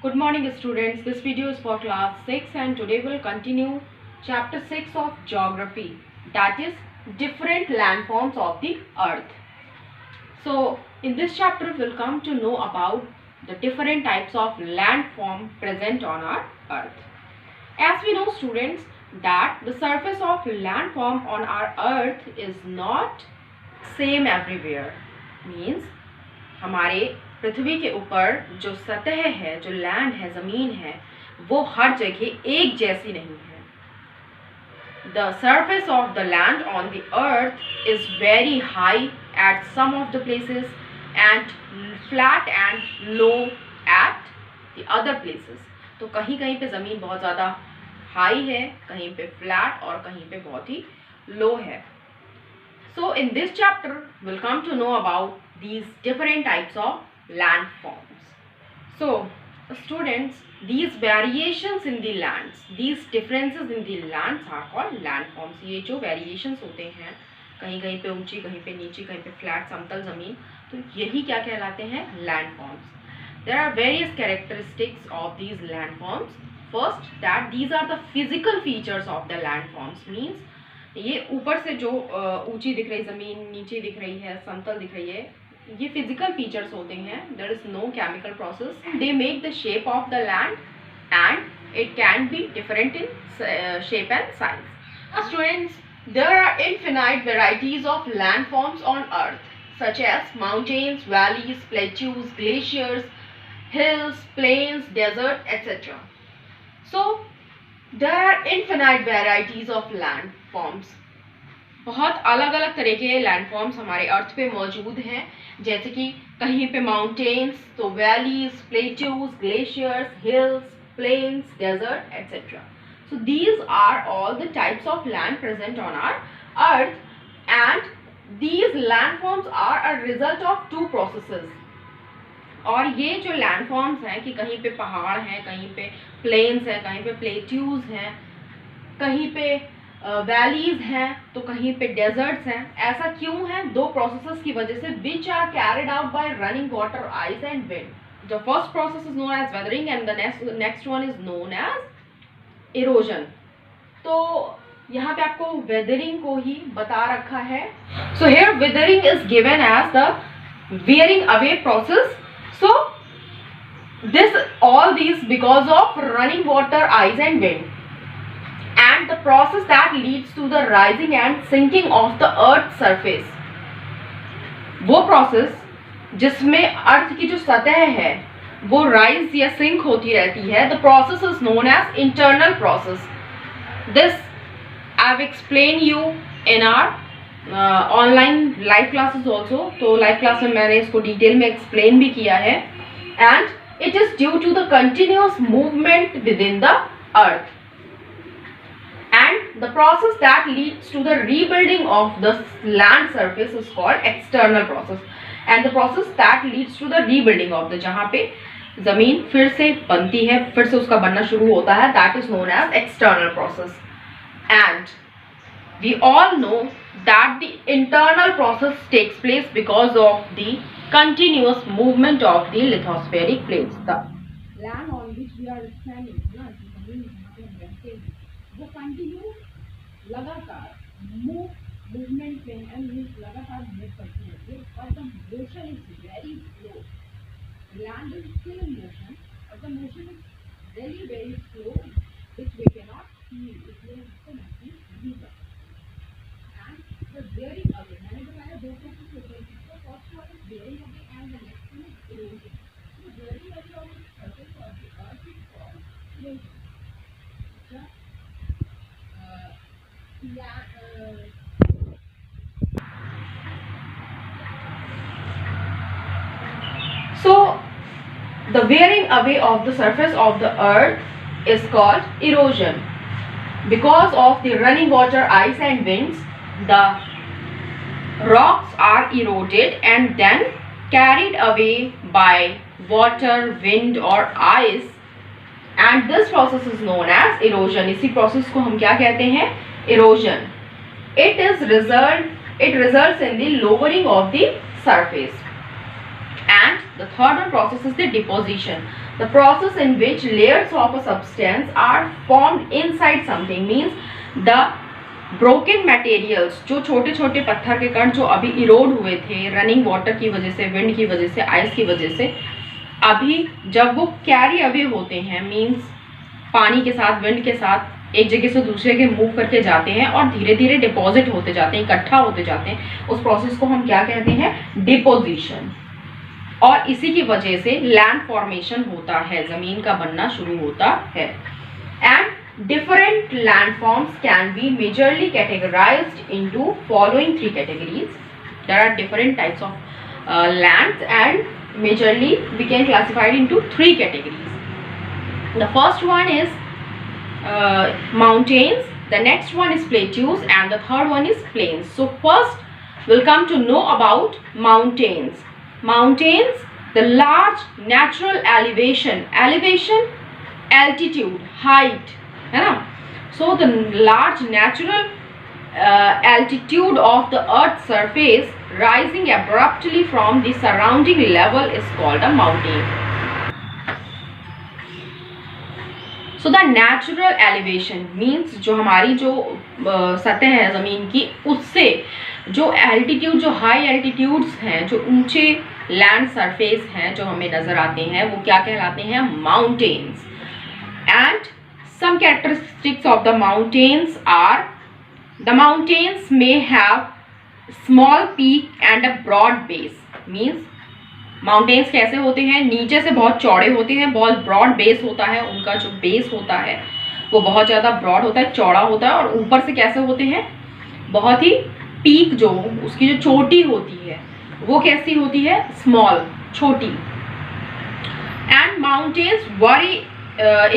Good morning students, this video is for class 6 and today we'll continue chapter 6 of geography, that is different landforms of the earth. So in this chapter we'll come to know about the different types of landform present on our earth. As we know students that the surface of landform on our earth is not same everywhere, means हमारे पृथ्वी के ऊपर जो सतह है, जो land है, ज़मीन है, वो हर जगह एक जैसी नहीं है. The surface of the land on the earth is very high at some of the places and flat and low at the other places. तो कहीं कहीं पे ज़मीन बहुत ज़्यादा हाई है, कहीं पे फ्लैट और कहीं पे बहुत ही लो है. So in this chapter we'll come to know about these different types of landforms. So students, these variations in the lands, these differences in the lands are called landforms. ये जो variations होते हैं, कहीं कहीं पे ऊंची, कहीं पे नीची, कहीं पे फ्लैट समतल ज़मीन, तो यही क्या कहलाते हैं? landforms. There are various characteristics of these landforms. First, that these are the physical features of the landforms. Means ये ऊपर से जो ऊंची दिख रही ज़मीन, नीचे दिख रही है, समतल दिख रही है, ये फिजिकल फीचर्स होते हैं. There is no chemical process. They make the shape of the land and it can be different in shape and size. Students, there are infinite varieties of landforms on earth such as mountains, valleys, plateaus, glaciers, hills, plains, desert, etc. So there are infinite varieties of landforms. बहुत अलग अलग तरह के landforms हमारे अर्थ पे मौजूद हैं, जैसे कि कहीं पे माउंटेन्स, तो valleys, plateaus, glaciers, hills, plains, desert, etcetera. So these are all the types of land present on our earth and these landforms are a result of two processes. और ये जो लैंडफॉर्म्स हैं कि कहीं पे पहाड़ हैं, कहीं पे प्लेन्स हैं, कहीं पे प्लेट्यूज हैं, कहीं पे वैलीज हैं, तो कहीं पे डेजर्ट्स हैं. ऐसा क्यों है? दो प्रोसेसेस की वजह से, which are carried out by running water, ice and wind. The first process is known as weathering and the next one is known as erosion. तो यहाँ पे आपको वेदरिंग को ही बता रखा है. So here weathering is given as the wearing away process. So all these because of running water, ice and wind, and the process that leads to the rising and sinking of the earth's surface. वो process जिसमें अर्थ की जो सतह है वो rise या sink होती रहती है, the process is known as internal process. This I have explained you in our online live classes also. तो लाइव क्लास में मैंने इसको डिटेल में एक्सप्लेन भी किया है. And it is due to the continuous movement within the earth and the process that leads to the rebuilding of the land surface is called external process. And the process that leads to the rebuilding of the, जहाँ पे जमीन फिर से बनती है, फिर से उसका बनना शुरू होता है, that is known as external process. And we all know that the internal process takes place because of the continuous movement of the lithospheric plates. The land on which we are standing, वो continue लगातार movement में and लगातार move करती है, but the motion is very slow. Land is still in motion, but the motion is very very slow, which we cannot feel. इसलिए इसको नहीं visible. Bearing away, मैंने बताया दो प्रोसेस होते हैं. तो first one is bearing away and the next one is erosion. So bearing away of the surface of the earth is called erosion. So the wearing away of the surface of the earth is called erosion. Because of the running water, ice and winds, the rocks are eroded and then carried away by water, wind or ice, and this process is known as erosion. इसी process को हम क्या कहते हैं? Erosion. It results in the lowering of the surface. And the third one process is the deposition. The process in which layers of a substance are formed inside something means the broken materials, जो छोटे छोटे पत्थर के कण जो अभी इरोड हुए थे रनिंग वाटर की वजह से, विंड की वजह से, आइस की वजह से, अभी जब वो कैरी अवे होते हैं मीन्स पानी के साथ, विंड के साथ एक जगह से दूसरे के मूव करके जाते हैं और धीरे धीरे डिपॉजिट होते जाते हैं, इकट्ठा होते जाते हैं, उस प्रोसेस को हम क्या कहते हैं? डिपोजिशन। और इसी की वजह से लैंड फॉर्मेशन होता है, जमीन का बनना शुरू होता है। And different landforms can be majorly categorised into following 3 categories. There are different types of lands and majorly we can classified into 3 categories. The first one is mountains, the next one is plateaus, and the third one is plains. So first we'll come to know about mountains. Mountains, the large natural elevation, altitude, height, है ना? So the large natural altitude of the earth's surface rising abruptly from the surrounding level is called a mountain. So the natural elevation means जो हमारी जो सतह है ज़मीन की, उससे जो एल्टीट्यूड, जो हाई एल्टीट्यूड्स हैं, जो ऊंचे लैंड सरफेस हैं जो हमें नज़र आते हैं, वो क्या कहलाते हैं? Mountains. And some characteristics of the mountains are: the mountains may have small peak and a broad base. means mountains कैसे होते हैं? नीचे से बहुत चौड़े होते हैं, बहुत ब्रॉड बेस होता है, उनका जो बेस होता है वो बहुत ज़्यादा ब्रॉड होता है, चौड़ा होता है, और ऊपर से कैसे होते हैं? बहुत ही पीक, जो उसकी जो चोटी होती है वो कैसी होती है? स्मॉल, छोटी. And mountains worry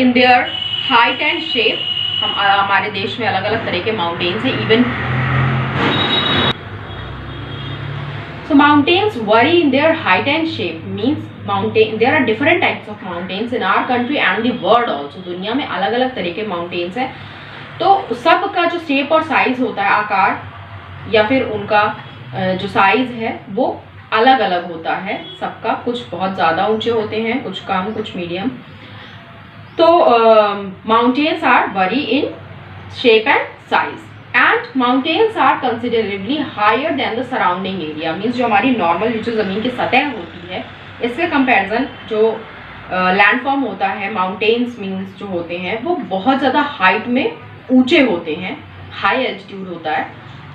in their height and shape. हमारे देश में अलग अलग तरह के माउंटेन्स हैं. Even so mountains vary in their height and shape. means mountain, there are different types of mountains in our country and the world also. दुनिया में अलग अलग तरह के माउंटेन्स हैं. तो सबका जो शेप और साइज होता है, आकार या फिर उनका जो साइज है वो अलग अलग होता है सबका. कुछ बहुत ज़्यादा ऊंचे होते हैं, कुछ कम, कुछ मीडियम. तो mountains are vary in shape and size. And mountains are considerably higher than the surrounding area. means जो हमारी नॉर्मल जो ज़मीन की सतह होती है, इसके कंपैरिजन जो लैंडफॉर्म होता है, माउंटेन्स मीन्स जो होते हैं वो बहुत ज़्यादा हाइट में ऊंचे होते हैं, हाई एल्टीट्यूड होता है.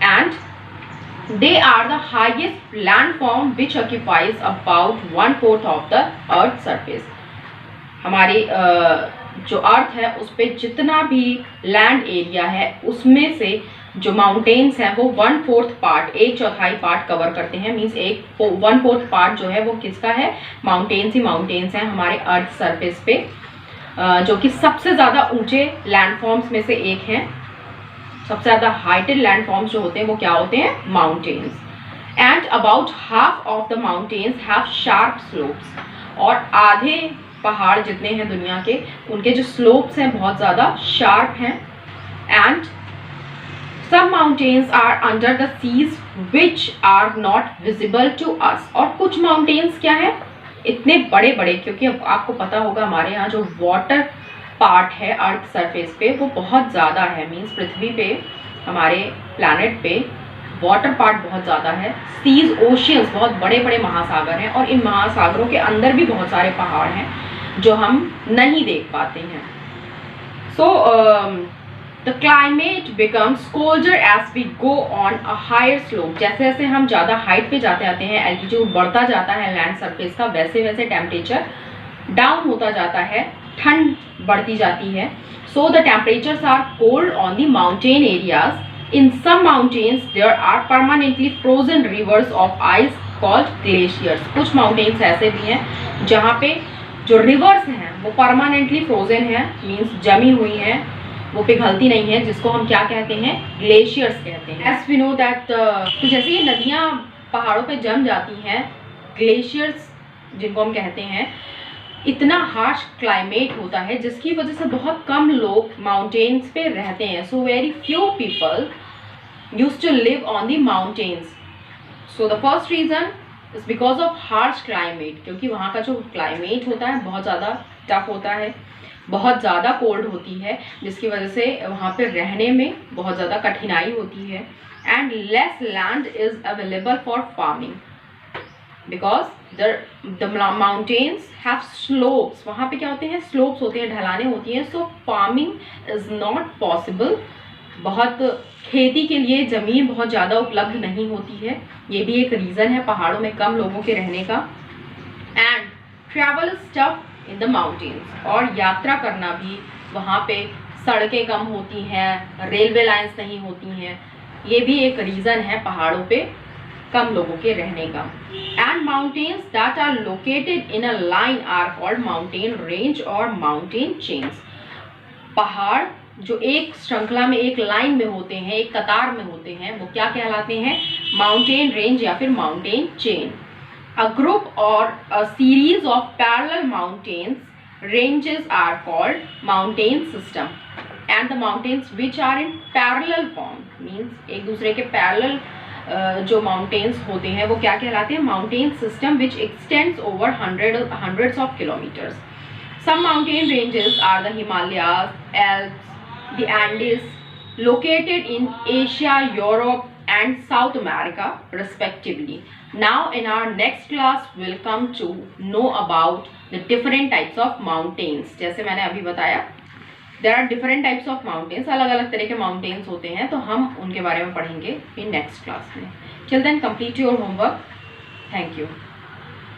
And they are the highest landform which occupies about 1/4 of the earth surface. हमारी जो अर्थ है उस पर जितना भी लैंड एरिया है उसमें से जो माउंटेन्स हैं वो 1/4 पार्ट, 1/4 पार्ट कवर करते हैं. मीन्स 1/4 पार्ट जो है वो किसका है? माउंटेन्स ही माउंटेन्स हैं हमारे अर्थ सरफेस पे, जो कि सबसे ज़्यादा ऊंचे लैंडफॉर्म्स में से एक हैं. सबसे ज़्यादा हाइटेड लैंडफॉर्म्स जो होते हैं वो क्या होते हैं? Mountains. And about half of the mountains have sharp slopes. और आधे पहाड़ जितने हैं दुनिया के, उनके जो स्लोप्स हैं बहुत ज़्यादा शार्प हैं. And some mountains are under the seas which are not visible to us. और कुछ माउंटेन्स क्या है? इतने बड़े बड़े, क्योंकि अब आपको पता होगा हमारे यहाँ जो वाटर पार्ट है अर्थ सरफेस पे वो बहुत ज़्यादा है. मीन्स पृथ्वी पे, हमारे प्लैनेट पे वाटर पार्ट बहुत ज़्यादा है. सीज, ओशियंस, बहुत बड़े बड़े महासागर हैं, और इन महासागरों के अंदर भी बहुत सारे पहाड़ हैं जो हम नहीं देख पाते हैं. So the climate becomes colder as we go on a higher slope. जैसे जैसे हम ज़्यादा हाइट पे जाते आते हैं, एल्टीट्यूड बढ़ता जाता है लैंड सरफेस का, वैसे वैसे टेम्परेचर डाउन होता जाता है, ठंड बढ़ती जाती है. So the temperatures are cold on the mountain areas. In some mountains there are permanently frozen rivers of ice called glaciers. कुछ mountains ऐसे भी हैं जहाँ पे जो rivers हैं वो permanently frozen हैं, means जमी हुई हैं, वो पिघलती नहीं है, जिसको हम क्या कहते हैं? ग्लेशियर्स कहते हैं. As we know that तो जैसे ये नदियाँ पहाड़ों पे जम जाती हैं, ग्लेशियर्स जिनको हम कहते हैं, इतना हार्श क्लाइमेट होता है जिसकी वजह से बहुत कम लोग माउंटेन्स पे रहते हैं. So very few people used to live on the mountains. So the first reason is because of harsh climate, क्योंकि वहाँ का जो क्लाइमेट होता है बहुत ज़्यादा टफ होता है, बहुत ज़्यादा कोल्ड होती है, जिसकी वजह से वहाँ पे रहने में बहुत ज़्यादा कठिनाई होती है। And less land is available for farming because the mountains have slopes, वहाँ पे क्या होते हैं, स्लोप्स होते हैं, ढलाने होती हैं, सो फार्मिंग इज़ नॉट पॉसिबल। बहुत खेती के लिए ज़मीन बहुत ज़्यादा उपलब्ध नहीं होती है, ये भी एक रीज़न है पहाड़ों में कम लोगों के रहने का। And travel is tough in the mountains, और यात्रा करना भी वहाँ पे सड़कें कम होती हैं, रेलवे लाइंस नहीं होती हैं, ये भी एक रीज़न है पहाड़ों पे कम लोगों के रहने का। And mountains that are located in a line are called mountain range और माउंटेन चेन्स। पहाड़ जो एक श्रृंखला में, एक लाइन में होते हैं, एक कतार में होते हैं, वो क्या कहलाते हैं, माउंटेन रेंज या फिर माउंटेन चेन। अ ग्रुप और a series of parallel mountains ranges are called mountain system. And the mountains which are in parallel form means एक दूसरे के पैरेलल जो माउंटेन्स होते हैं वो क्या कहलाते हैं, mountain system which x tends over hundreds of kilometres. Some mountain ranges are the Himalayas, Alps, the Andes, located in Asia, Europe, and South America, respectively. Now, in our next class, we'll come to know about the different types of mountains. जैसे मैंने अभी बताया, there are different types of mountains. अलग-अलग तरह के mountains होते हैं, तो हम उनके बारे में पढ़ेंगे in next class में. Till then, complete your homework. Thank you.